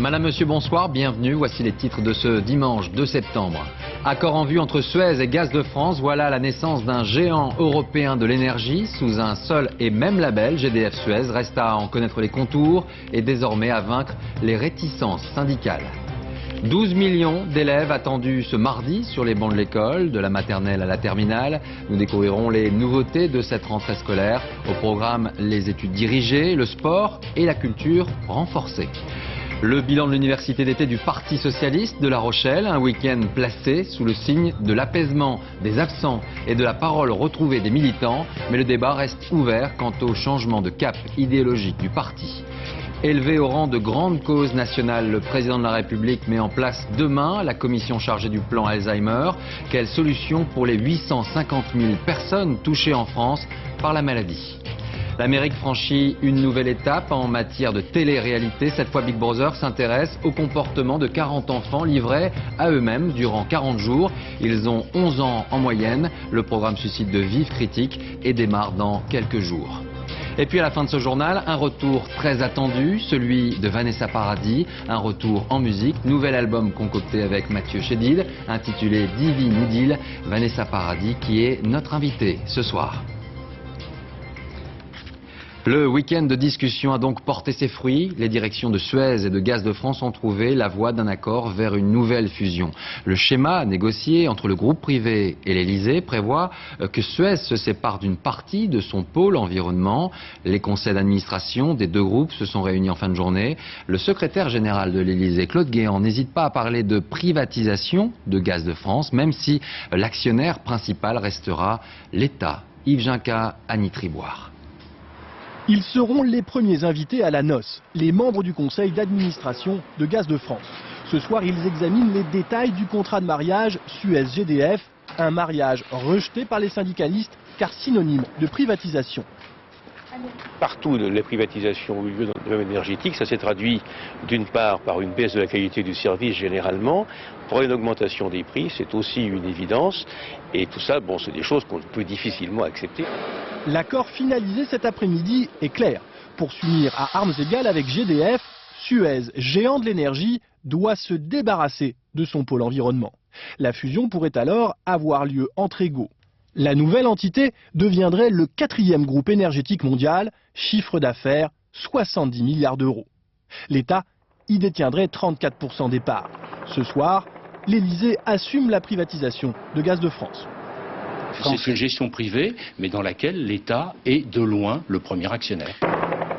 Madame, Monsieur, bonsoir, bienvenue. Voici les titres de ce dimanche 2 septembre. Accord en vue entre Suez et Gaz de France. Voilà la naissance d'un géant européen de l'énergie sous un seul et même label. GDF Suez reste à en connaître les contours et désormais à vaincre les réticences syndicales. 12 millions d'élèves attendus ce mardi sur les bancs de l'école, de la maternelle à la terminale. Nous découvrirons les nouveautés de cette rentrée scolaire. Au programme, les études dirigées, le sport et la culture renforcée. Le bilan de l'université d'été du Parti socialiste de La Rochelle, un week-end placé sous le signe de l'apaisement des absents et de la parole retrouvée des militants. Mais le débat reste ouvert quant au changement de cap idéologique du parti. Élevé au rang de grande cause nationale, le président de la République met en place demain la commission chargée du plan Alzheimer. Quelle solution pour les 850 000 personnes touchées en France par la maladie? L'Amérique franchit une nouvelle étape en matière de télé-réalité. Cette fois, Big Brother s'intéresse au comportement de 40 enfants livrés à eux-mêmes durant 40 jours. Ils ont 11 ans en moyenne. Le programme suscite de vives critiques et démarre dans quelques jours. Et puis à la fin de ce journal, un retour très attendu, celui de Vanessa Paradis, un retour en musique, nouvel album concocté avec Mathieu Chédid, intitulé Divine Idylle. Vanessa Paradis qui est notre invitée ce soir. Le week-end de discussion a donc porté ses fruits. Les directions de Suez et de Gaz de France ont trouvé la voie d'un accord vers une nouvelle fusion. Le schéma négocié entre le groupe privé et l'Elysée prévoit que Suez se sépare d'une partie de son pôle environnement. Les conseils d'administration des deux groupes se sont réunis en fin de journée. Le secrétaire général de l'Elysée, Claude Guéant, n'hésite pas à parler de privatisation de Gaz de France, même si l'actionnaire principal restera l'État. Yves Ginca, Annie Triboire. Ils seront les premiers invités à la noce, les membres du conseil d'administration de Gaz de France. Ce soir, ils examinent les détails du contrat de mariage Suez-GDF, un mariage rejeté par les syndicalistes car synonyme de privatisation. Partout, les privatisations ont eu lieu dans le domaine énergétique. Ça s'est traduit d'une part par une baisse de la qualité du service généralement, par une augmentation des prix, c'est aussi une évidence. Et tout ça, bon, c'est des choses qu'on peut difficilement accepter. L'accord finalisé cet après-midi est clair. Pour s'unir à armes égales avec GDF, Suez, géant de l'énergie, doit se débarrasser de son pôle environnement. La fusion pourrait alors avoir lieu entre égaux. La nouvelle entité deviendrait le 4e groupe énergétique mondial, chiffre d'affaires 70 milliards d'euros. L'État y détiendrait 34% des parts. Ce soir, l'Elysée assume la privatisation de Gaz de France. C'est une gestion privée, mais dans laquelle l'État est de loin le premier actionnaire.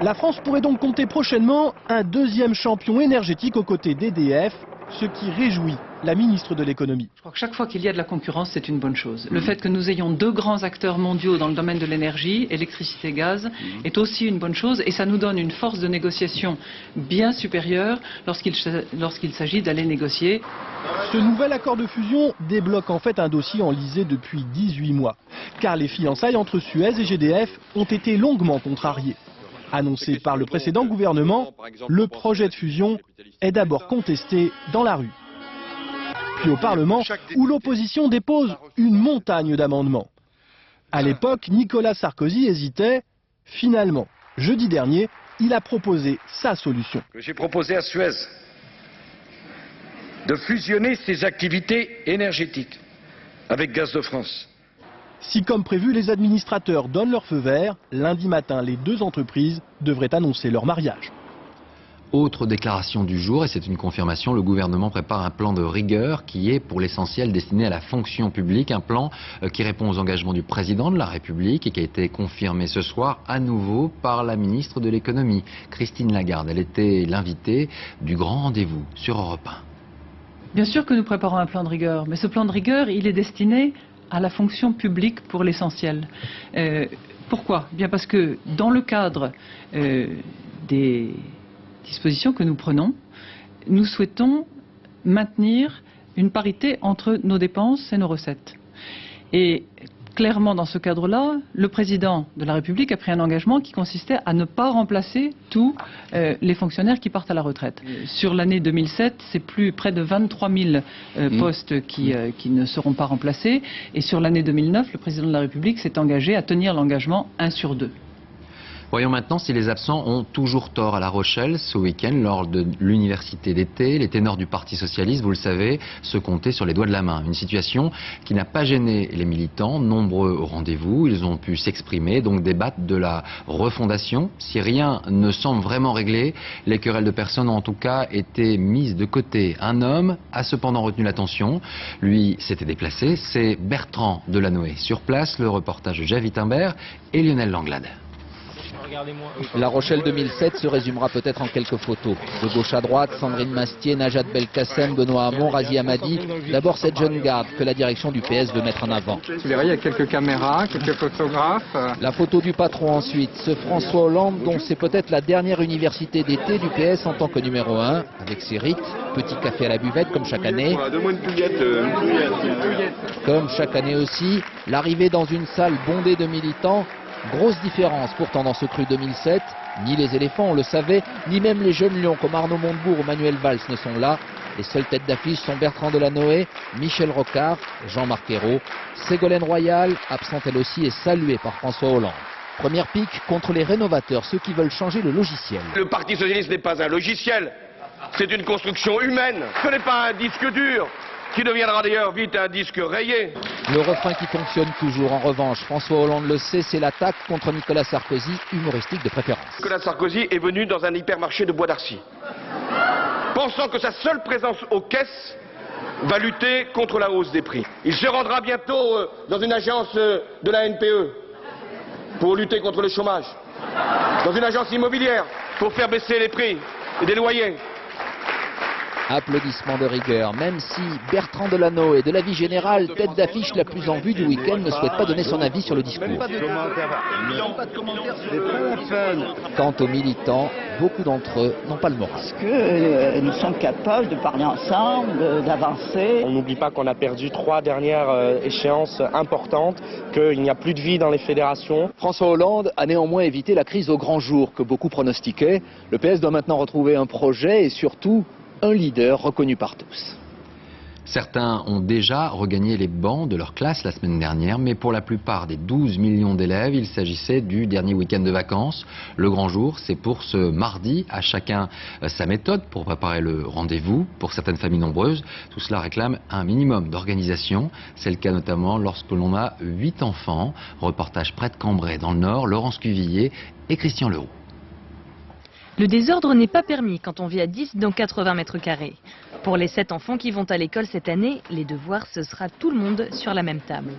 La France pourrait donc compter prochainement un deuxième champion énergétique aux côtés d'EDF, ce qui réjouit la ministre de l'économie. Je crois que chaque fois qu'il y a de la concurrence, c'est une bonne chose. Le fait que nous ayons deux grands acteurs mondiaux dans le domaine de l'énergie, électricité, gaz, est aussi une bonne chose et ça nous donne une force de négociation bien supérieure lorsqu'il s'agit d'aller négocier. Ce nouvel accord de fusion débloque en fait un dossier enlisé depuis 18 mois, car les fiançailles entre Suez et GDF ont été longuement contrariées. Annoncé par le précédent gouvernement, le projet de fusion est d'abord contesté dans la rue. Puis au Parlement, où l'opposition dépose une montagne d'amendements. À l'époque, Nicolas Sarkozy hésitait. Finalement, jeudi dernier, il a proposé sa solution. J'ai proposé à Suez de fusionner ses activités énergétiques avec Gaz de France. Si, comme prévu, les administrateurs donnent leur feu vert, lundi matin, les deux entreprises devraient annoncer leur mariage. Autre déclaration du jour, et c'est une confirmation, le gouvernement prépare un plan de rigueur qui est pour l'essentiel destiné à la fonction publique, un plan qui répond aux engagements du président de la République et qui a été confirmé ce soir à nouveau par la ministre de l'économie, Christine Lagarde. Elle était l'invitée du grand rendez-vous sur Europe 1. Bien sûr que nous préparons un plan de rigueur, mais ce plan de rigueur, il est destiné à la fonction publique pour l'essentiel. Pourquoi? Bien parce que dans le cadre des dispositions que nous prenons, nous souhaitons maintenir une parité entre nos dépenses et nos recettes. Et clairement, dans ce cadre-là, le président de la République a pris un engagement qui consistait à ne pas remplacer tous les fonctionnaires qui partent à la retraite. Sur l'année 2007, c'est près de 23 000 postes qui ne seront pas remplacés. Et sur l'année 2009, le président de la République s'est engagé à tenir l'engagement 1 sur 2. Voyons maintenant si les absents ont toujours tort à La Rochelle. Ce week-end, lors de l'université d'été, les ténors du Parti Socialiste, vous le savez, se comptaient sur les doigts de la main. Une situation qui n'a pas gêné les militants, nombreux au rendez-vous. Ils ont pu s'exprimer, donc débattre de la refondation. Si rien ne semble vraiment réglé, les querelles de personnes ont en tout cas été mises de côté. Un homme a cependant retenu l'attention. Lui s'était déplacé, c'est Bertrand Delanoë. Sur place, le reportage de Jeff Wittenberg et Lionel Langlade. La Rochelle 2007 se résumera peut-être en quelques photos. De gauche à droite, Sandrine Mastier, Najat Belkacem, Benoît Hamon, Razi Hamadi. D'abord cette jeune garde que la direction du PS veut mettre en avant. Vous verrez, il y a quelques caméras, quelques photographes. La photo du patron ensuite, ce François Hollande dont c'est peut-être la dernière université d'été du PS en tant que numéro 1, avec ses rites, petit café à la buvette comme chaque année. Comme chaque année aussi, l'arrivée dans une salle bondée de militants. Grosse différence pourtant dans ce cru 2007, ni les éléphants on le savait, ni même les jeunes lions comme Arnaud Montebourg ou Manuel Valls ne sont là. Les seules têtes d'affiche sont Bertrand Delanoë, Michel Rocard, Jean-Marc Ayrault. Ségolène Royal, absente elle aussi, est saluée par François Hollande. Première pique contre les rénovateurs, ceux qui veulent changer le logiciel. Le Parti Socialiste n'est pas un logiciel, c'est une construction humaine. Ce n'est pas un disque dur, qui deviendra d'ailleurs vite un disque rayé. Le refrain qui fonctionne toujours, en revanche, François Hollande le sait, c'est l'attaque contre Nicolas Sarkozy, humoristique de préférence. Nicolas Sarkozy est venu dans un hypermarché de Bois d'Arcy, pensant que sa seule présence aux caisses va lutter contre la hausse des prix. Il se rendra bientôt dans une agence de la NPE pour lutter contre le chômage, dans une agence immobilière pour faire baisser les prix et des loyers. Applaudissements de rigueur, même si Bertrand Delanoë de la vie générale, tête d'affiche la plus en vue du week-end, ne souhaite pas donner son avis sur le discours. Quant aux militants, beaucoup d'entre eux n'ont pas le moral. Est-ce que nous sommes capables de parler ensemble, d'avancer? On n'oublie pas qu'on a perdu 3 dernières échéances importantes, qu'il n'y a plus de vie dans les fédérations. François Hollande a néanmoins évité la crise au grand jour que beaucoup pronostiquaient. Le PS doit maintenant retrouver un projet et surtout un leader reconnu par tous. Certains ont déjà regagné les bancs de leur classe la semaine dernière, mais pour la plupart des 12 millions d'élèves, il s'agissait du dernier week-end de vacances. Le grand jour, c'est pour ce mardi, à chacun sa méthode pour préparer le rendez-vous. Pour certaines familles nombreuses, tout cela réclame un minimum d'organisation. C'est le cas notamment lorsque l'on a 8 enfants. Reportage près de Cambrai, dans le Nord, Laurence Cuvillier et Christian Leroux. Le désordre n'est pas permis quand on vit à 10 dans 80 mètres carrés. Pour les 7 enfants qui vont à l'école cette année, les devoirs, ce sera tout le monde sur la même table.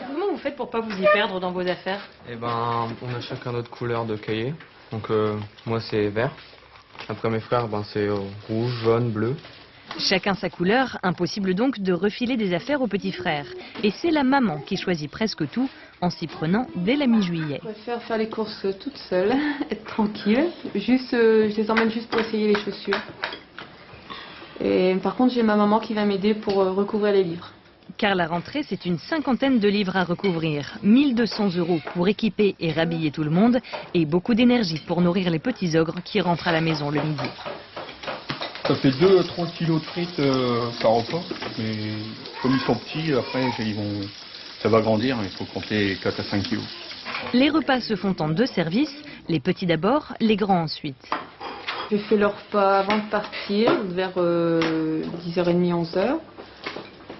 Comment vous faites pour pas vous y perdre dans vos affaires? Eh ben, on a chacun notre couleur de cahier. Donc moi c'est vert. Après mes frères, c'est rouge, jaune, bleu. Chacun sa couleur, impossible donc de refiler des affaires aux petits frères. Et c'est la maman qui choisit presque tout en s'y prenant dès la mi-juillet. Je préfère faire les courses toute seule, être tranquille. Je les emmène juste pour essayer les chaussures. Et par contre, j'ai ma maman qui va m'aider pour recouvrir les livres. Car la rentrée, c'est une 50aine de livres à recouvrir. 1 200 € pour équiper et rhabiller tout le monde. Et beaucoup d'énergie pour nourrir les petits ogres qui rentrent à la maison le midi. Ça fait 2-3 kilos de frites par repas, mais comme ils sont petits, après ça va grandir, il faut compter 4 à 5 kilos. Les repas se font en 2 services, les petits d'abord, les grands ensuite. Je fais leur repas avant de partir, vers 10h30, 11h.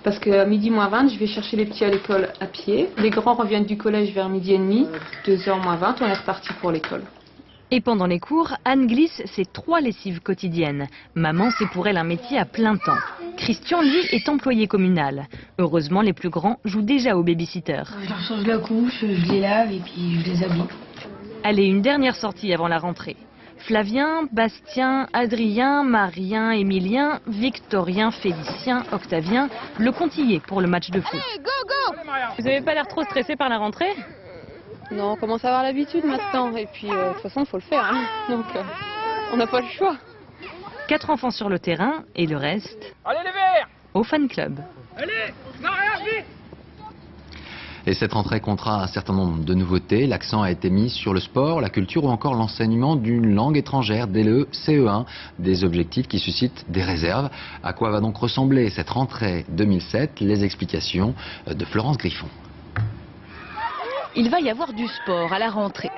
Parce qu'à midi moins 20, je vais chercher les petits à l'école à pied. Les grands reviennent du collège vers midi et demi, 2h moins 20, on est reparti pour l'école. Et pendant les cours, Anne glisse ses 3 lessives quotidiennes. Maman, c'est pour elle un métier à plein temps. Christian, lui, est employé communal. Heureusement, les plus grands jouent déjà au baby-sitter. Je leur change la couche, je les lave et puis je les habille. Allez, une dernière sortie avant la rentrée. Flavien, Bastien, Adrien, Marien, Émilien, Victorien, Félicien, Octavien, le comptillé pour le match de foot. Hey, go, go! Vous n'avez pas l'air trop stressé par la rentrée? Non, on commence à avoir l'habitude maintenant. Et puis, de toute façon, il faut le faire. Hein. Donc, on n'a pas le choix. 4 enfants sur le terrain et le reste allez les verts au fan club. Allez, non, réagis. Et cette rentrée comptera un certain nombre de nouveautés. L'accent a été mis sur le sport, la culture ou encore l'enseignement d'une langue étrangère dès le CE1. Des objectifs qui suscitent des réserves. À quoi va donc ressembler cette rentrée 2007? Les explications de Florence Griffon. Il va y avoir du sport à la rentrée.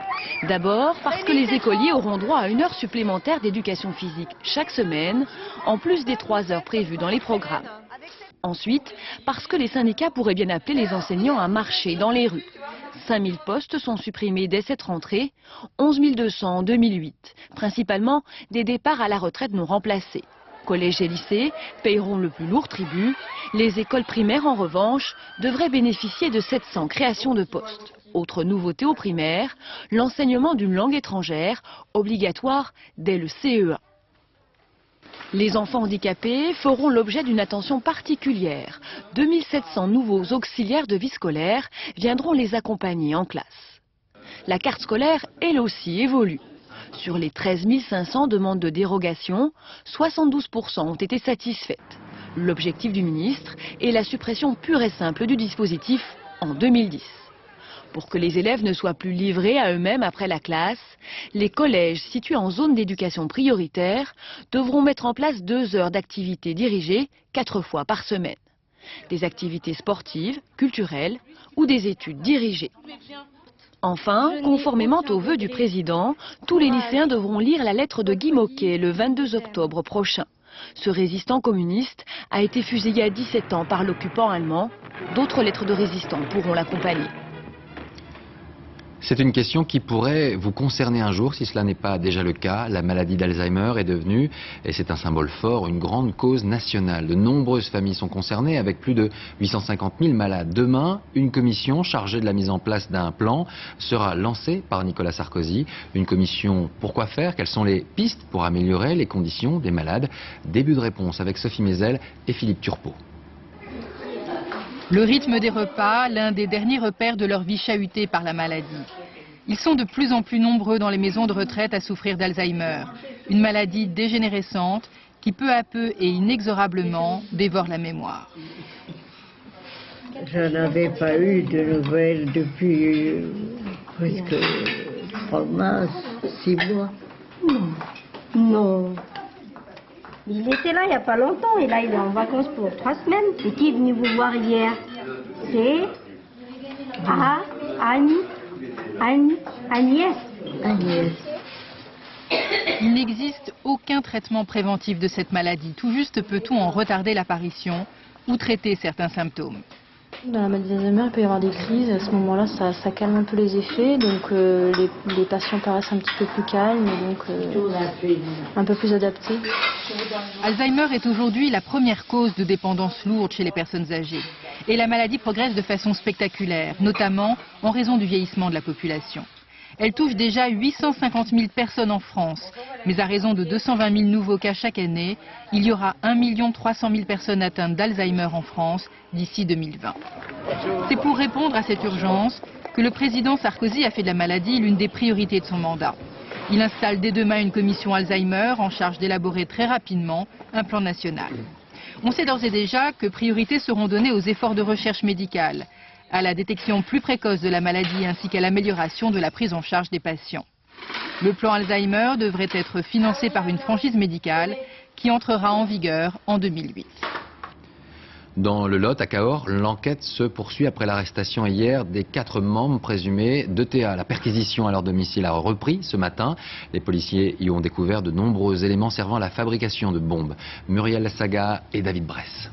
D'abord parce que les écoliers auront droit à 1 heure supplémentaire d'éducation physique chaque semaine, en plus des 3 heures prévues dans les programmes. Ensuite, parce que les syndicats pourraient bien appeler les enseignants à marcher dans les rues. 5000 postes sont supprimés dès cette rentrée, 11 200 en 2008, principalement des départs à la retraite non remplacés. Collèges et lycées paieront le plus lourd tribut. Les écoles primaires, en revanche, devraient bénéficier de 700 créations de postes. Autre nouveauté au primaire, l'enseignement d'une langue étrangère, obligatoire dès le CE1. Les enfants handicapés feront l'objet d'une attention particulière. 2700 nouveaux auxiliaires de vie scolaire viendront les accompagner en classe. La carte scolaire, elle aussi, évolue. Sur les 13 500 demandes de dérogation, 72% ont été satisfaites. L'objectif du ministre est la suppression pure et simple du dispositif en 2010. Pour que les élèves ne soient plus livrés à eux-mêmes après la classe, les collèges situés en zone d'éducation prioritaire devront mettre en place 2 heures d'activité dirigée 4 fois par semaine. Des activités sportives, culturelles ou des études dirigées. Enfin, conformément aux vœux du président, tous les lycéens devront lire la lettre de Guy Môquet le 22 octobre prochain. Ce résistant communiste a été fusillé à 17 ans par l'occupant allemand. D'autres lettres de résistants pourront l'accompagner. C'est une question qui pourrait vous concerner un jour, si cela n'est pas déjà le cas. La maladie d'Alzheimer est devenue, et c'est un symbole fort, une grande cause nationale. De nombreuses familles sont concernées, avec plus de 850 000 malades. Demain, une commission chargée de la mise en place d'un plan sera lancée par Nicolas Sarkozy. Une commission pour quoi faire? Quelles sont les pistes pour améliorer les conditions des malades? Début de réponse avec Sophie Mézel et Philippe Turpot. Le rythme des repas, l'un des derniers repères de leur vie chahutée par la maladie. Ils sont de plus en plus nombreux dans les maisons de retraite à souffrir d'Alzheimer, une maladie dégénérescente qui peu à peu et inexorablement dévore la mémoire. Je n'avais pas eu de nouvelles depuis presque 3 mois, 6 mois. Non. Il était là il n'y a pas longtemps et là il est en vacances pour 3 semaines. C'est qui est venu vous voir hier? C'est Agnès. Il n'existe aucun traitement préventif de cette maladie. Tout juste peut-on en retarder l'apparition ou traiter certains symptômes. Dans la maladie d'Alzheimer, il peut y avoir des crises. À ce moment-là, ça calme un peu les effets. Donc les patients paraissent un petit peu plus calmes et donc un peu plus adaptés. Alzheimer est aujourd'hui la première cause de dépendance lourde chez les personnes âgées. Et la maladie progresse de façon spectaculaire, notamment en raison du vieillissement de la population. Elle touche déjà 850 000 personnes en France, mais à raison de 220 000 nouveaux cas chaque année, il y aura 1 300 000 personnes atteintes d'Alzheimer en France d'ici 2020. C'est pour répondre à cette urgence que le président Sarkozy a fait de la maladie l'une des priorités de son mandat. Il installe dès demain une commission Alzheimer en charge d'élaborer très rapidement un plan national. On sait d'ores et déjà que priorités seront données aux efforts de recherche médicale, à la détection plus précoce de la maladie ainsi qu'à l'amélioration de la prise en charge des patients. Le plan Alzheimer devrait être financé par une franchise médicale qui entrera en vigueur en 2008. Dans le Lot, à Cahors, l'enquête se poursuit après l'arrestation hier des 4 membres présumés d'ETA. La perquisition à leur domicile a repris ce matin. Les policiers y ont découvert de nombreux éléments servant à la fabrication de bombes. Muriel Saga et David Bress.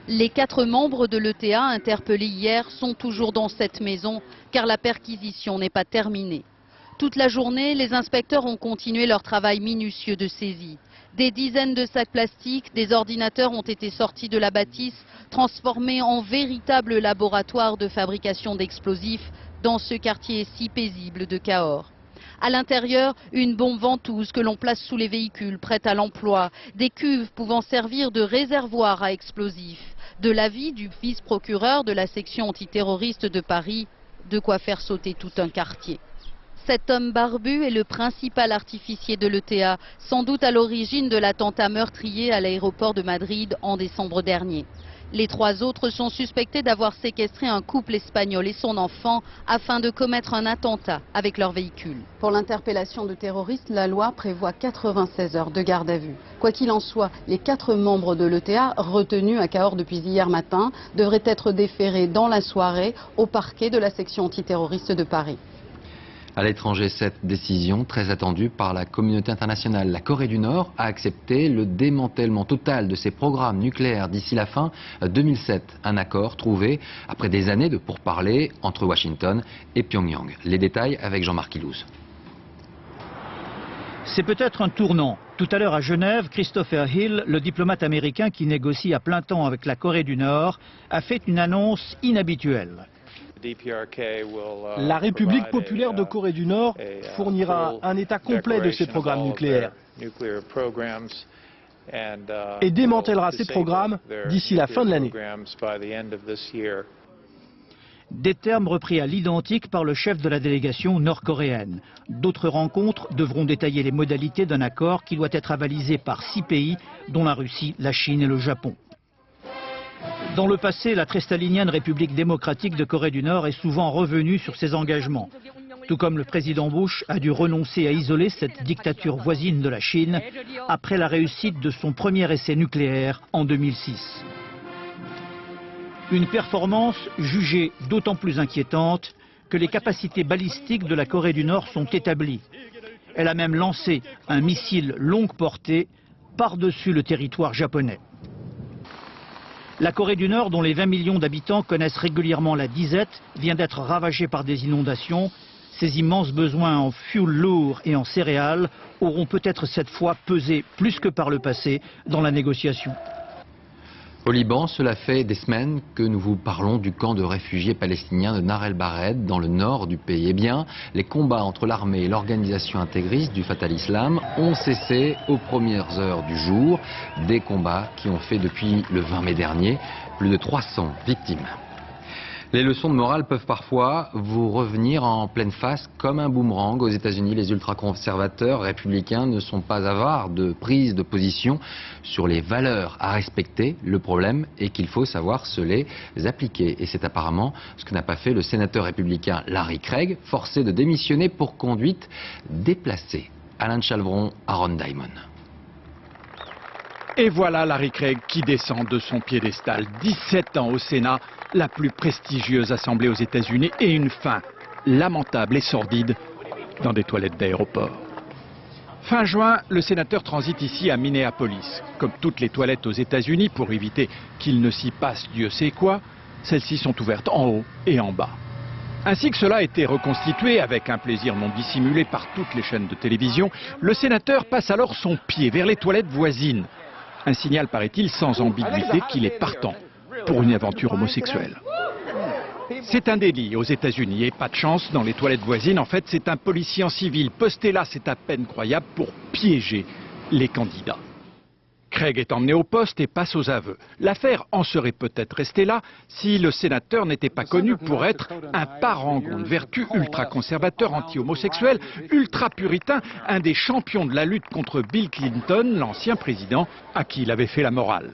Les 4 membres de l'ETA interpellés hier sont toujours dans cette maison car la perquisition n'est pas terminée. Toute la journée, les inspecteurs ont continué leur travail minutieux de saisie. Des dizaines de sacs plastiques, des ordinateurs ont été sortis de la bâtisse, transformés en véritable laboratoire de fabrication d'explosifs dans ce quartier si paisible de Cahors. À l'intérieur, une bombe ventouse que l'on place sous les véhicules prêts à l'emploi, des cuves pouvant servir de réservoir à explosifs. De l'avis du vice-procureur de la section antiterroriste de Paris, de quoi faire sauter tout un quartier. Cet homme barbu est le principal artificier de l'ETA, sans doute à l'origine de l'attentat meurtrier à l'aéroport de Madrid en décembre dernier. Les 3 autres sont suspectés d'avoir séquestré un couple espagnol et son enfant afin de commettre un attentat avec leur véhicule. Pour l'interpellation de terroristes, la loi prévoit 96 heures de garde à vue. Quoi qu'il en soit, les 4 membres de l'ETA, retenus à Cahors depuis hier matin, devraient être déférés dans la soirée au parquet de la section antiterroriste de Paris. À l'étranger, cette décision, très attendue par la communauté internationale. La Corée du Nord a accepté le démantèlement total de ses programmes nucléaires d'ici la fin 2007. Un accord trouvé après des années de pourparlers entre Washington et Pyongyang. Les détails avec Jean-Marc Ilouz. C'est peut-être un tournant. Tout à l'heure à Genève, Christopher Hill, le diplomate américain qui négocie à plein temps avec la Corée du Nord, a fait une annonce inhabituelle. La République populaire de Corée du Nord fournira un état complet de ses programmes nucléaires et démantèlera ses programmes d'ici la fin de l'année. Des termes repris à l'identique par le chef de la délégation nord-coréenne. D'autres rencontres devront détailler les modalités d'un accord qui doit être avalisé par 6 pays, dont la Russie, la Chine et le Japon. Dans le passé, la très stalinienne République démocratique de Corée du Nord est souvent revenue sur ses engagements. Tout comme le président Bush a dû renoncer à isoler cette dictature voisine de la Chine après la réussite de son premier essai nucléaire en 2006. Une performance jugée d'autant plus inquiétante que les capacités balistiques de la Corée du Nord sont établies. Elle a même lancé un missile longue portée par-dessus le territoire japonais. La Corée du Nord, dont les 20 millions d'habitants connaissent régulièrement la disette, vient d'être ravagée par des inondations. Ses immenses besoins en fuel lourd et en céréales auront peut-être cette fois pesé plus que par le passé dans la négociation. Au Liban, cela fait des semaines que nous vous parlons du camp de réfugiés palestiniens de Nar el-Bared, dans le nord du pays. Eh bien, les combats entre l'armée et l'organisation intégriste du Fatah al-Islam ont cessé aux premières heures du jour. Des combats qui ont fait depuis le 20 mai dernier plus de 300 victimes. Les leçons de morale peuvent parfois vous revenir en pleine face comme un boomerang. Aux États-Unis, les ultra-conservateurs républicains ne sont pas avares de prise de position sur les valeurs à respecter. Le problème est qu'il faut savoir se les appliquer. Et c'est apparemment ce que n'a pas fait le sénateur républicain Larry Craig, forcé de démissionner pour conduite déplacée. Alain Chalvron, Aaron Diamond. Et voilà Larry Craig qui descend de son piédestal. 17 ans au Sénat, la plus prestigieuse assemblée aux États-Unis, et une fin lamentable et sordide dans des toilettes d'aéroport. Fin juin, le sénateur transite ici à Minneapolis. Comme toutes les toilettes aux États-Unis, pour éviter qu'il ne s'y passe Dieu sait quoi, celles-ci sont ouvertes en haut et en bas. Ainsi que cela a été reconstitué avec un plaisir non dissimulé par toutes les chaînes de télévision, le sénateur passe alors son pied vers les toilettes voisines. Un signal, paraît-il, sans ambiguïté qu'il est partant pour une aventure homosexuelle. C'est un délit aux États-Unis et pas de chance dans les toilettes voisines. En fait, c'est un policier en civil posté là, c'est à peine croyable, pour piéger les candidats. Craig est emmené au poste et passe aux aveux. L'affaire en serait peut-être restée là si le sénateur n'était pas connu pour être un parangon de vertu ultra-conservateur, anti-homosexuel, ultra-puritain, un des champions de la lutte contre Bill Clinton, l'ancien président, à qui il avait fait la morale.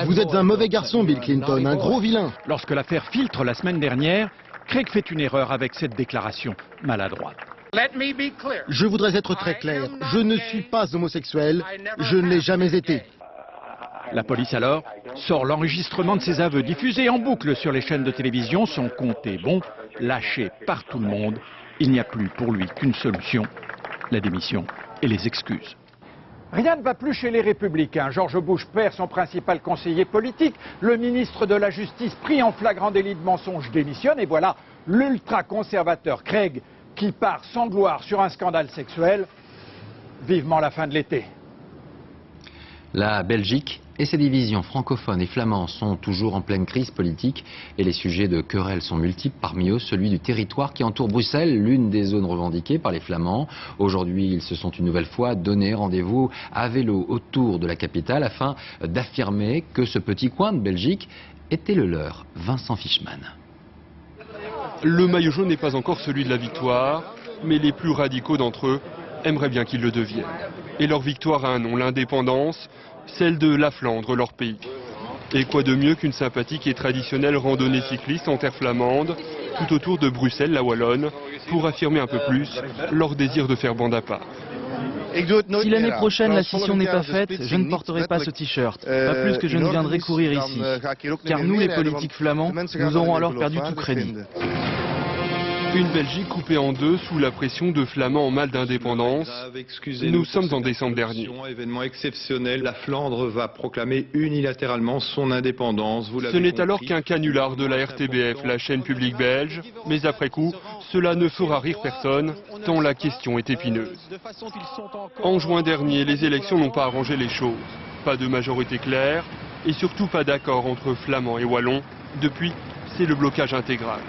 Vous êtes un mauvais garçon, Bill Clinton, un gros vilain. Lorsque l'affaire filtre la semaine dernière, Craig fait une erreur avec cette déclaration maladroite. Je voudrais être très clair, je ne suis pas homosexuel, je ne l'ai jamais été. La police alors sort l'enregistrement de ses aveux diffusés en boucle sur les chaînes de télévision. Son compte est bon, lâché par tout le monde. Il n'y a plus pour lui qu'une solution, la démission et les excuses. Rien ne va plus chez les Républicains. George Bush perd son principal conseiller politique. Le ministre de la Justice, pris en flagrant délit de mensonge, démissionne. Et voilà l'ultra-conservateur Craig qui part sans gloire sur un scandale sexuel. Vivement la fin de l'été. La Belgique et ses divisions francophones et flamands sont toujours en pleine crise politique et les sujets de querelle sont multiples, parmi eux celui du territoire qui entoure Bruxelles, l'une des zones revendiquées par les Flamands. Aujourd'hui, ils se sont une nouvelle fois donné rendez-vous à vélo autour de la capitale afin d'affirmer que ce petit coin de Belgique était le leur. Vincent Fischmann. Le maillot jaune n'est pas encore celui de la victoire, mais les plus radicaux d'entre eux aimeraient bien qu'il le devienne. Et leur victoire a un nom, l'indépendance, celle de la Flandre, leur pays. Et quoi de mieux qu'une sympathique et traditionnelle randonnée cycliste en terre flamande, tout autour de Bruxelles, la Wallonne, pour affirmer un peu plus leur désir de faire bande à part. Si l'année prochaine la scission n'est pas faite, je ne porterai pas ce t-shirt, pas plus que je ne viendrai courir ici. Car nous, les politiques flamands, nous aurons alors perdu tout crédit. Une Belgique coupée en deux sous la pression de Flamands en mal d'indépendance. Nous sommes en décembre dernier. Événement exceptionnel, la Flandre va proclamer unilatéralement son indépendance. Ce n'est alors qu'un canular de la RTBF, la chaîne publique belge. Mais après coup, cela ne fera rire personne, tant la question est épineuse. En juin dernier, les élections n'ont pas arrangé les choses. Pas de majorité claire et surtout pas d'accord entre Flamands et Wallons. Depuis, c'est le blocage intégral.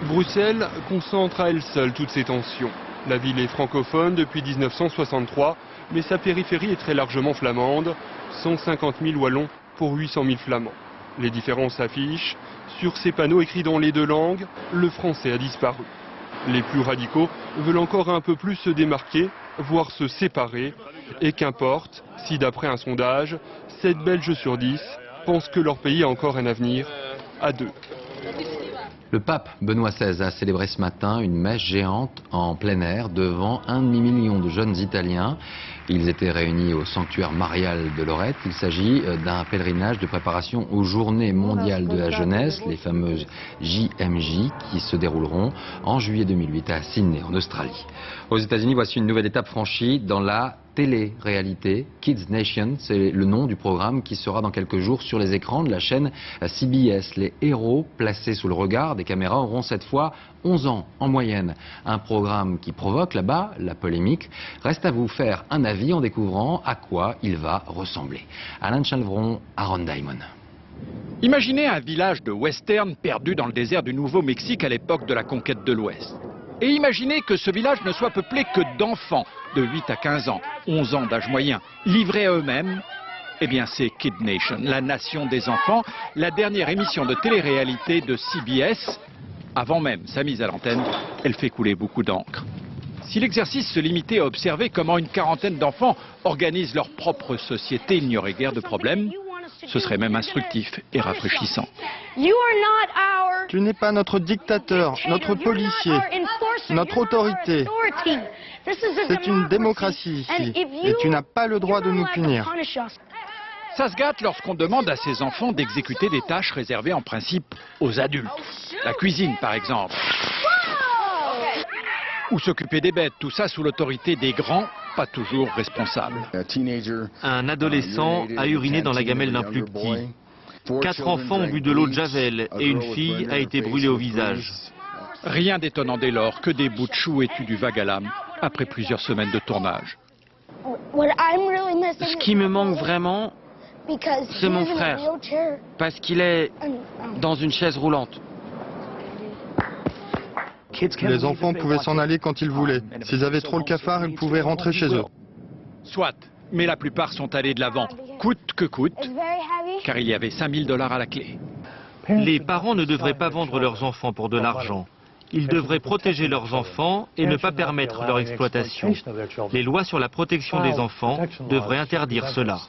Bruxelles concentre à elle seule toutes ces tensions. La ville est francophone depuis 1963, mais sa périphérie est très largement flamande, 150 000 Wallons pour 800 000 Flamands. Les différences s'affichent. Sur ces panneaux écrits dans les deux langues, le français a disparu. Les plus radicaux veulent encore un peu plus se démarquer, voire se séparer. Et qu'importe si, d'après un sondage, 7 Belges sur 10 pensent que leur pays a encore un avenir à deux. Le pape Benoît XVI a célébré ce matin une messe géante en plein air devant 1,5 million de jeunes Italiens. Ils étaient réunis au sanctuaire marial de Lorette. Il s'agit d'un pèlerinage de préparation aux Journées mondiales de la jeunesse, les fameuses JMJ, qui se dérouleront en juillet 2008 à Sydney, en Australie. Aux États-Unis, voici une nouvelle étape franchie dans la télé-réalité. Kids Nation, c'est le nom du programme qui sera dans quelques jours sur les écrans de la chaîne CBS. Les héros placés sous le regard des caméras auront cette fois 11 ans en moyenne. Un programme qui provoque là-bas la polémique. Reste à vous faire un avis en découvrant à quoi il va ressembler. Alain Chalvron, Aaron Diamond. Imaginez un village de western perdu dans le désert du Nouveau-Mexique à l'époque de la conquête de l'Ouest. Et imaginez que ce village ne soit peuplé que d'enfants de 8 à 15 ans, 11 ans d'âge moyen, livrés à eux-mêmes. Eh bien, c'est Kid Nation, la nation des enfants, la dernière émission de télé-réalité de CBS. Avant même sa mise à l'antenne, elle fait couler beaucoup d'encre. Si l'exercice se limitait à observer comment une quarantaine d'enfants organisent leur propre société, il n'y aurait guère de problème. Ce serait même instructif et rafraîchissant. Tu n'es pas notre dictateur, notre policier, notre autorité. C'est une démocratie ici, et tu n'as pas le droit de nous punir. Ça se gâte lorsqu'on demande à ces enfants d'exécuter des tâches réservées en principe aux adultes. La cuisine, par exemple. Ou s'occuper des bêtes, tout ça sous l'autorité des grands, pas toujours responsables. Un adolescent a uriné dans la gamelle d'un plus petit. 4 enfants ont bu de l'eau de Javel et une fille a été brûlée au visage. Rien d'étonnant dès lors que des bouts de chou aient eu du vague à l'âme après plusieurs semaines de tournage. Ce qui me manque vraiment, c'est mon frère, parce qu'il est dans une chaise roulante. Les enfants pouvaient s'en aller quand ils voulaient. S'ils avaient trop le cafard, ils pouvaient rentrer chez eux. Soit, mais la plupart sont allés de l'avant, coûte que coûte, car il y avait 5 000 $ à la clé. Les parents ne devraient pas vendre leurs enfants pour de l'argent. Ils devraient protéger leurs enfants et ne pas permettre leur exploitation. Les lois sur la protection des enfants devraient interdire cela.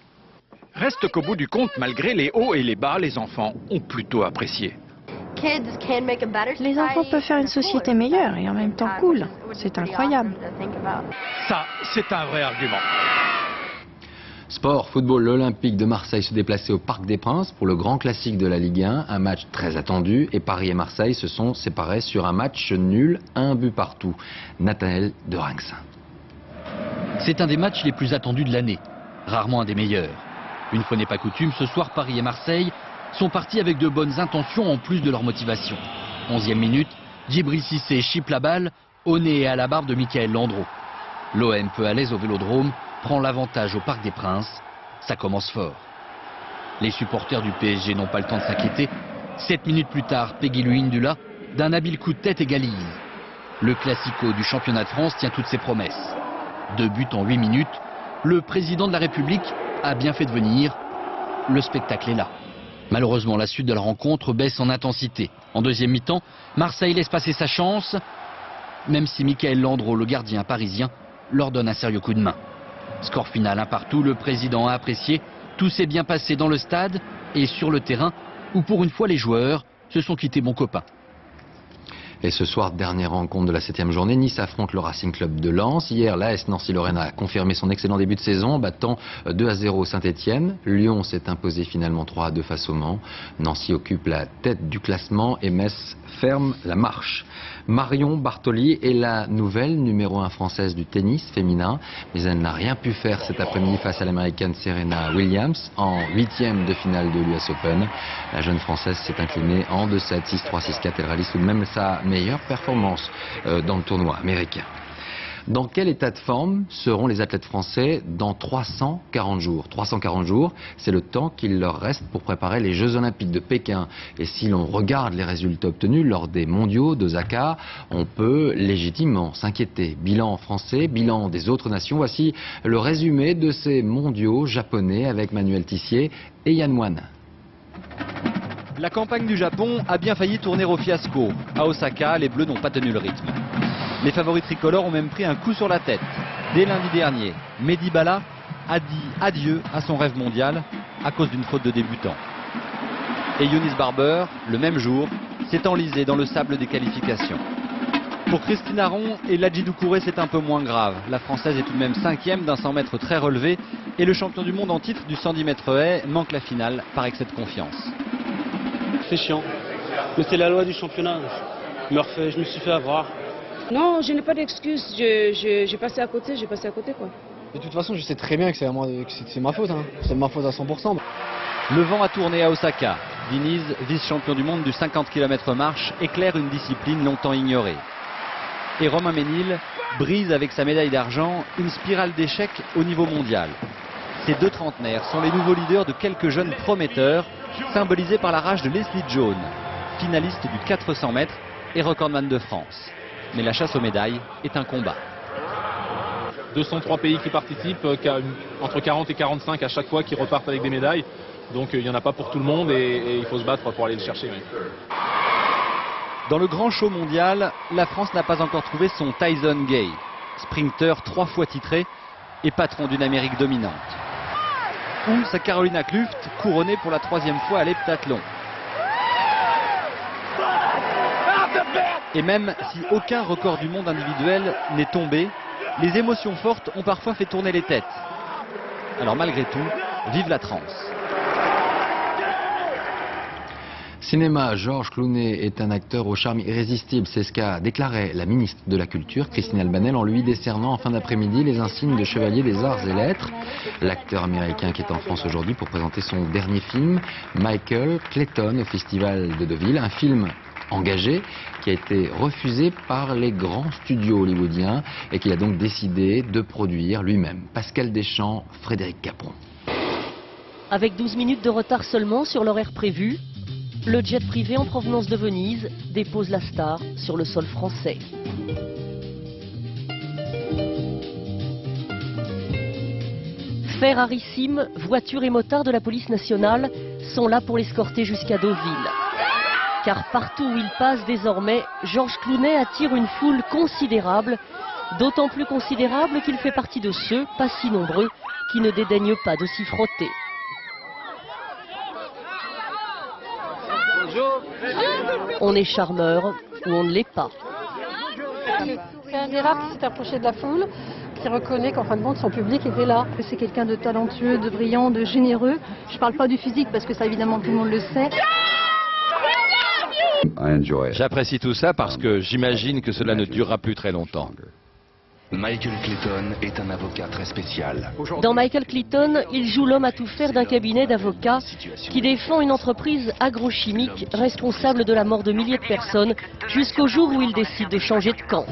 Reste qu'au bout du compte, malgré les hauts et les bas, les enfants ont plutôt apprécié. Les enfants peuvent faire une société meilleure et en même temps cool. C'est incroyable. Ça, c'est un vrai argument. Sport, football, l'Olympique de Marseille se déplaçait au Parc des Princes pour le grand classique de la Ligue 1. Un match très attendu et Paris et Marseille se sont séparés sur un match nul, 1 but partout. Nathanaël de Rinxin. C'est un des matchs les plus attendus de l'année, rarement un des meilleurs. Une fois n'est pas coutume, ce soir Paris et Marseille sont partis avec de bonnes intentions en plus de leur motivation. 11e minute, Djibril Cissé chipe la balle au nez et à la barbe de Michael Landreau. L'OM, peu à l'aise au Vélodrome, prend l'avantage au Parc des Princes. Ça commence fort. Les supporters du PSG n'ont pas le temps de s'inquiéter. 7 minutes plus tard, Peggy Luindula, d'un habile coup de tête, égalise. Le classico du championnat de France tient toutes ses promesses. 2 buts en 8 minutes. Le président de la République a bien fait de venir. Le spectacle est là. Malheureusement, la suite de la rencontre baisse en intensité. En deuxième mi-temps, Marseille laisse passer sa chance, même si Michael Landreau, le gardien parisien, leur donne un sérieux coup de main. Score final 1-1, le président a apprécié. Tout s'est bien passé dans le stade, et sur le terrain où pour une fois les joueurs se sont quittés bon copain. Et ce soir, dernière rencontre de la 7e journée, Nice affronte le Racing Club de Lens. Hier, l'AS Nancy-Lorraine a confirmé son excellent début de saison en battant 2-0 Saint-Etienne. Lyon s'est imposé finalement 3-2 face au Mans. Nancy occupe la tête du classement et Metz ferme la marche. Marion Bartoli est la nouvelle numéro 1 française du tennis féminin, mais elle n'a rien pu faire cet après-midi face à l'américaine Serena Williams en 8e de finale de l'US Open. La jeune française s'est inclinée en 2-7, 6-3, 6-4. Elle réalise tout de même sa meilleure performance dans le tournoi américain. Dans quel état de forme seront les athlètes français dans 340 jours 340 jours, c'est le temps qu'il leur reste pour préparer les Jeux Olympiques de Pékin. Et si l'on regarde les résultats obtenus lors des mondiaux d'Osaka, on peut légitimement s'inquiéter. Bilan français, bilan des autres nations. Voici le résumé de ces mondiaux japonais avec Manuel Tissier et Yann Moine. La campagne du Japon a bien failli tourner au fiasco. À Osaka, les Bleus n'ont pas tenu le rythme. Les favoris tricolores ont même pris un coup sur la tête. Dès lundi dernier, Mehdi Bala a dit adieu à son rêve mondial à cause d'une faute de débutant. Et Younis Barber, le même jour, s'est enlisé dans le sable des qualifications. Pour Christine Aron et Ladji Doucouré, c'est un peu moins grave. La Française est tout de même 5e d'un 100 mètres très relevé et le champion du monde en titre du 110 mètres haies manque la finale par excès de confiance. C'est chiant, mais c'est la loi du championnat. Je me suis fait avoir. Non, je n'ai pas d'excuse. J'ai passé à côté quoi. De toute façon, je sais très bien que c'est ma faute. Hein. C'est ma faute à 100%. Le vent a tourné à Osaka. Diniz, vice-champion du monde du 50 km marche, éclaire une discipline longtemps ignorée. Et Romain Ménil brise avec sa médaille d'argent une spirale d'échecs au niveau mondial. Ces deux trentenaires sont les nouveaux leaders de quelques jeunes prometteurs, symbolisés par la rage de Leslie Jones, finaliste du 400 mètres et recordman de France. Mais la chasse aux médailles est un combat. 203 pays qui participent, entre 40 et 45 à chaque fois qui repartent avec des médailles. Donc il n'y en a pas pour tout le monde et il faut se battre pour aller le chercher. Oui. Dans le grand show mondial, la France n'a pas encore trouvé son Tyson Gay, sprinter 3 fois titré et patron d'une Amérique dominante. Ou sa Carolina Klüft, couronnée pour la 3e fois à l'heptathlon. Et même si aucun record du monde individuel n'est tombé, les émotions fortes ont parfois fait tourner les têtes. Alors malgré tout, vive la transe. Cinéma, Georges Clooney est un acteur au charme irrésistible. C'est ce qu'a déclaré la ministre de la Culture, Christine Albanel, en lui décernant en fin d'après-midi les insignes de chevalier des arts et lettres. L'acteur américain qui est en France aujourd'hui pour présenter son dernier film, Michael Clayton, au Festival de Deauville. Un film engagé qui a été refusé par les grands studios hollywoodiens et qu'il a donc décidé de produire lui-même. Pascal Deschamps, Frédéric Capron. Avec 12 minutes de retard seulement sur l'horaire prévu, le jet privé en provenance de Venise dépose la star sur le sol français. Fer rarissime, voitures et motards de la police nationale sont là pour l'escorter jusqu'à Deauville. Car partout où il passe désormais, Georges Clooney attire une foule considérable, d'autant plus considérable qu'il fait partie de ceux, pas si nombreux, qui ne dédaignent pas de s'y frotter. On est charmeur ou on ne l'est pas. C'est un des rares qui s'est approché de la foule, qui reconnaît qu'en fin de compte son public était là. C'est quelqu'un de talentueux, de brillant, de généreux. Je ne parle pas du physique parce que ça évidemment tout le monde le sait. J'apprécie tout ça parce que j'imagine que cela ne durera plus très longtemps. Michael Clayton est un avocat très spécial. Dans Michael Clayton, il joue l'homme à tout faire d'un cabinet d'avocats qui défend une entreprise agrochimique responsable de la mort de milliers de personnes jusqu'au jour où il décide de changer de camp.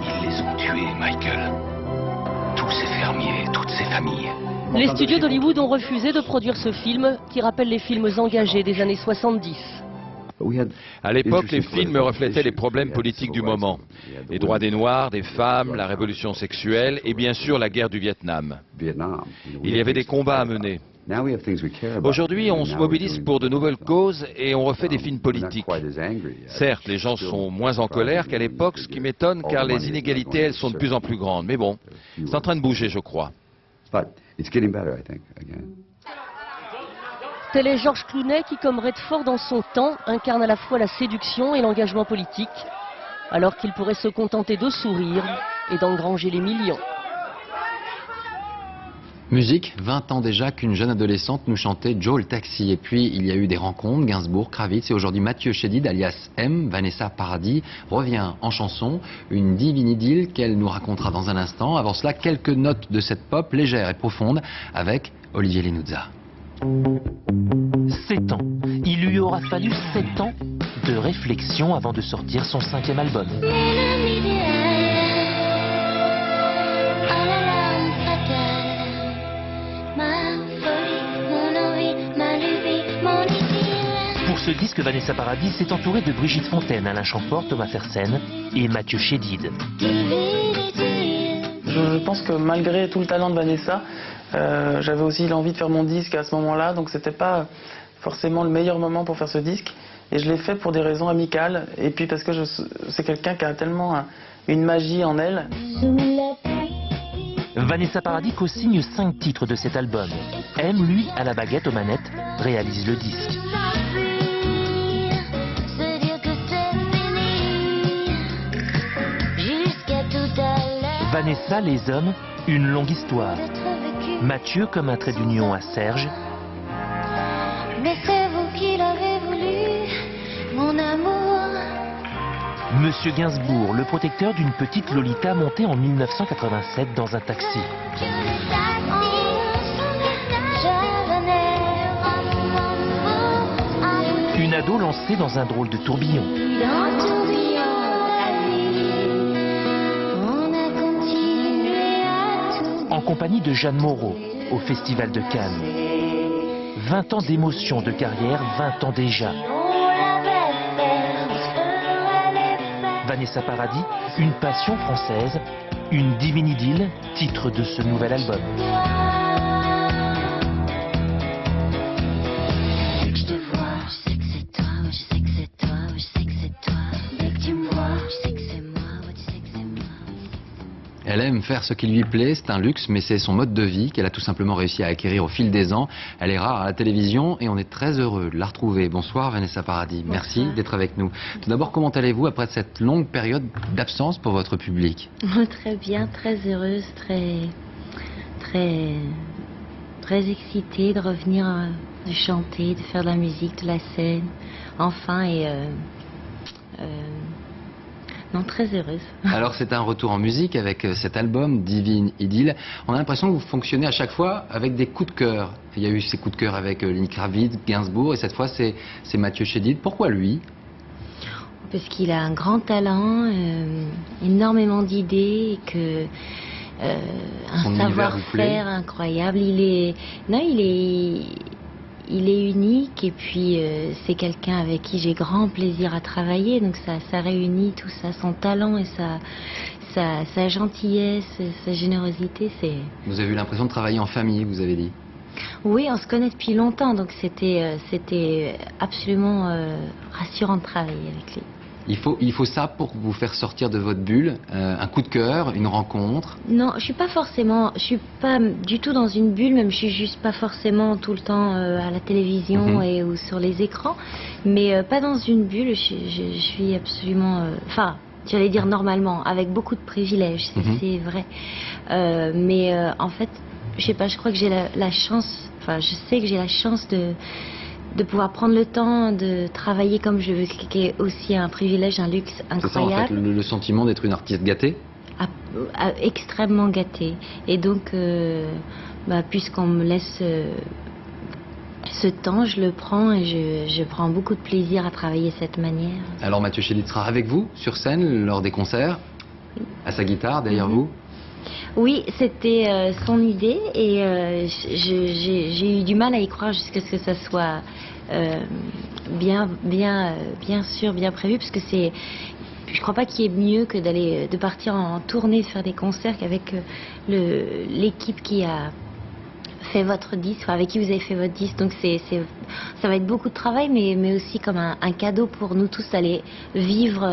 Ils les ont tués, Michael. Tous ces fermiers, toutes ces familles. Les studios d'Hollywood ont refusé de produire ce film qui rappelle les films engagés des années 70. À l'époque, les films reflétaient les problèmes politiques du moment. Les droits des Noirs, des femmes, la révolution sexuelle et bien sûr la guerre du Vietnam. Il y avait des combats à mener. Aujourd'hui, on se mobilise pour de nouvelles causes et on refait des films politiques. Certes, les gens sont moins en colère qu'à l'époque, ce qui m'étonne car les inégalités, elles sont de plus en plus grandes. Mais bon, c'est en train de bouger, je crois. Tel est Georges Clooney qui, comme Redford dans son temps, incarne à la fois la séduction et l'engagement politique, alors qu'il pourrait se contenter de sourire et d'engranger les millions. Musique, 20 ans déjà qu'une jeune adolescente nous chantait Joe le taxi. Et puis il y a eu des rencontres, Gainsbourg, Kravitz et aujourd'hui Mathieu Chédid alias M, Vanessa Paradis, revient en chanson, une divine idylle qu'elle nous racontera dans un instant. Avant cela, quelques notes de cette pop légère et profonde avec Olivier Lenuzza. 7 ans. Il lui aura fallu 7 ans de réflexion avant de sortir son 5e album. Pour ce disque, Vanessa Paradis s'est entourée de Brigitte Fontaine, Alain Chamfort, Thomas Fersen et Mathieu Chédid. Je pense que malgré tout le talent de Vanessa, j'avais aussi l'envie de faire mon disque à ce moment-là, donc c'était pas forcément le meilleur moment pour faire ce disque. Et je l'ai fait pour des raisons amicales, et puis parce que c'est quelqu'un qui a tellement une magie en elle. Vanessa Paradis co-signe 5 titres de cet album. M, lui, à la baguette aux manettes, réalise le disque. Vanessa, les hommes, une longue histoire. Mathieu comme un trait d'union à Serge. Mais c'est vous qui l'avez voulu, mon amour. Monsieur Gainsbourg, le protecteur d'une petite Lolita montée en 1987 dans un taxi. Une ado lancée dans un drôle de tourbillon. En compagnie de Jeanne Moreau, au Festival de Cannes. 20 ans d'émotion de carrière, 20 ans déjà. Vanessa Paradis, une passion française, une divine idylle, titre de ce nouvel album. Elle aime faire ce qui lui plaît, c'est un luxe, mais c'est son mode de vie qu'elle a tout simplement réussi à acquérir au fil des ans. Elle est rare à la télévision et on est très heureux de la retrouver. Bonsoir Vanessa Paradis, merci d'être avec nous. Tout d'abord, comment allez-vous après cette longue période d'absence pour votre public? Très bien, très heureuse, très excitée de revenir, de chanter, de faire de la musique, de la scène, enfin, et non, très heureuse. Alors c'est un retour en musique avec cet album Divine Idylle. On a l'impression que vous fonctionnez à chaque fois avec des coups de cœur. Il y a eu ces coups de cœur avec Lenny Kravitz, Gainsbourg et cette fois c'est Mathieu Chédid. Pourquoi lui? Parce qu'il a un grand talent, énormément d'idées et que un savoir-faire incroyable. Il est unique et puis c'est quelqu'un avec qui j'ai grand plaisir à travailler, donc ça réunit tout ça, son talent et sa gentillesse, sa générosité. Vous avez eu l'impression de travailler en famille, vous avez dit? Oui, on se connaît depuis longtemps, donc c'était absolument rassurant de travailler avec lui. Il faut ça pour vous faire sortir de votre bulle, un coup de cœur, une rencontre? Non, je suis pas du tout dans une bulle, même je suis juste pas forcément tout le temps à la télévision ou sur les écrans, mais pas dans une bulle, je suis absolument, enfin, j'allais dire normalement, avec beaucoup de privilèges, c'est vrai, mais en fait, je sais pas, je crois que j'ai la chance, enfin, je sais que j'ai la chance de pouvoir prendre le temps de travailler comme je veux, ce qui est aussi un privilège, un luxe incroyable. C'est ça en fait, le sentiment d'être une artiste gâtée? Extrêmement gâtée. Et donc, puisqu'on me laisse ce temps, je le prends et je prends beaucoup de plaisir à travailler de cette manière. Alors Mathieu Chédid sera avec vous sur scène lors des concerts, à sa guitare derrière vous? Oui, c'était son idée et j'ai eu du mal à y croire jusqu'à ce que ça soit bien sûr, bien prévu, parce que je crois pas qu'il y ait mieux que de partir en tournée, de faire des concerts qu'avec l'équipe qui a fait votre disque, avec qui vous avez fait votre disque. Donc ça va être beaucoup de travail, mais aussi comme un cadeau pour nous tous d'aller vivre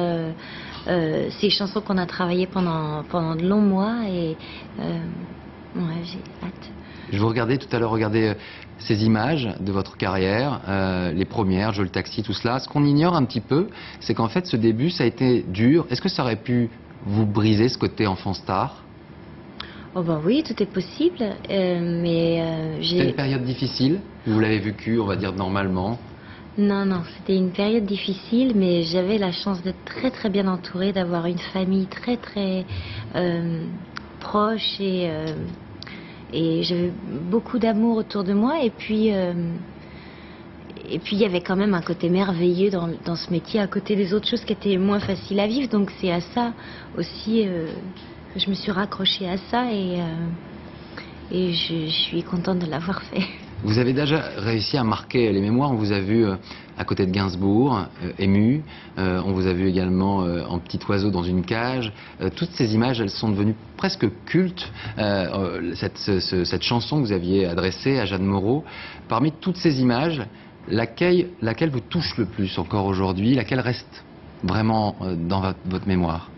ces chansons qu'on a travaillées pendant de longs mois et ouais, j'ai hâte. Je vous regardais tout à l'heure, regardez ces images de votre carrière, les premières, Joe le taxi, tout cela. Ce qu'on ignore un petit peu, c'est qu'en fait ce début, ça a été dur. Est-ce que ça aurait pu vous briser ce côté enfant star? Oh ben oui, tout est possible, mais j'ai... C'était une période difficile, vous l'avez vécu, on va dire normalement? Non, non, c'était une période difficile, mais j'avais la chance d'être très très bien entourée, d'avoir une famille très très proche et j'avais beaucoup d'amour autour de moi. Et puis il y avait quand même un côté merveilleux dans ce métier, à côté des autres choses qui étaient moins faciles à vivre. Donc c'est à ça aussi que je me suis raccrochée à ça et je suis contente de l'avoir fait. Vous avez déjà réussi à marquer les mémoires. On vous a vu à côté de Gainsbourg, ému. On vous a vu également en petit oiseau dans une cage. Toutes ces images, elles sont devenues presque cultes. Cette chanson que vous aviez adressée à Jeanne Moreau, parmi toutes ces images, laquelle vous touche le plus encore aujourd'hui? Laquelle reste vraiment dans votre mémoire?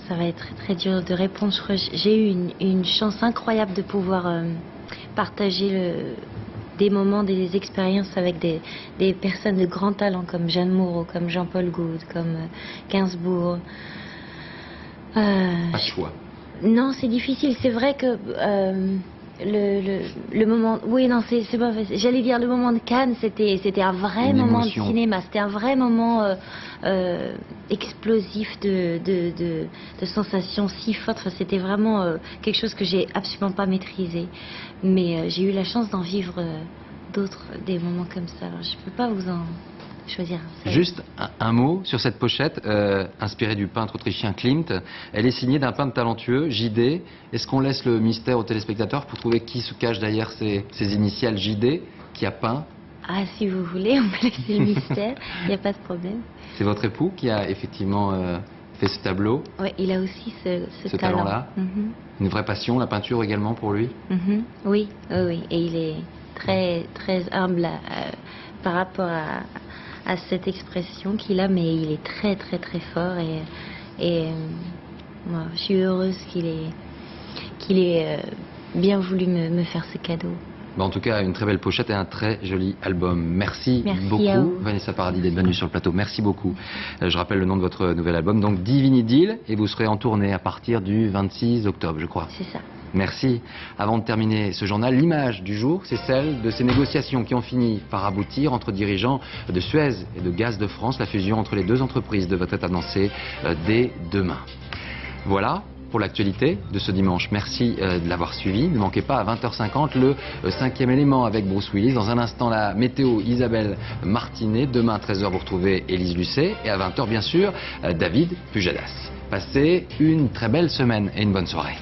Ça va être très très dur de répondre. Je crois que j'ai eu une chance incroyable de pouvoir partager des moments, des expériences avec des personnes de grand talent comme Jeanne Moreau, comme Jean-Paul Goude, comme Gainsbourg. Pas de choix. Non, c'est difficile. C'est vrai que le moment... Oui, non, c'est pas facile. J'allais dire le moment de Cannes, c'était un vrai moment de cinéma. C'était un vrai moment explosif de sensations si fortes. Enfin, c'était vraiment quelque chose que j'ai absolument pas maîtrisé. Mais j'ai eu la chance d'en vivre d'autres, des moments comme ça. Alors, je peux pas vous en choisir un seul. Juste un mot sur cette pochette, inspirée du peintre autrichien Klimt. Elle est signée d'un peintre talentueux, JD. Est-ce qu'on laisse le mystère aux téléspectateurs pour trouver qui se cache derrière ces initiales JD, qui a peint? Ah, si vous voulez, on peut laisser le mystère, il n'y a pas de problème. C'est votre époux qui a effectivement fait ce tableau? Oui, il a aussi ce talent-là. Une vraie passion, la peinture également pour lui? Oui, oui, et il est très, très humble par rapport à cette expression qu'il a, mais il est très très très fort et moi, je suis heureuse qu'il ait bien voulu me faire ce cadeau. En tout cas, une très belle pochette et un très joli album. Merci beaucoup, Vanessa Paradis, d'être venue sur le plateau. Merci beaucoup. Je rappelle le nom de votre nouvel album, donc Divine Idylle, et vous serez en tournée à partir du 26 octobre, je crois. C'est ça. Merci. Avant de terminer ce journal, l'image du jour, c'est celle de ces négociations qui ont fini par aboutir entre dirigeants de Suez et de Gaz de France. La fusion entre les deux entreprises devrait être annoncée dès demain. Voilà pour l'actualité de ce dimanche. Merci de l'avoir suivi. Ne manquez pas à 20h50 le 5e élément avec Bruce Willis. Dans un instant, la météo, Isabelle Martinet. Demain, 13h, vous retrouvez Élise Lucet. Et à 20h, bien sûr, David Pujadas. Passez une très belle semaine et une bonne soirée.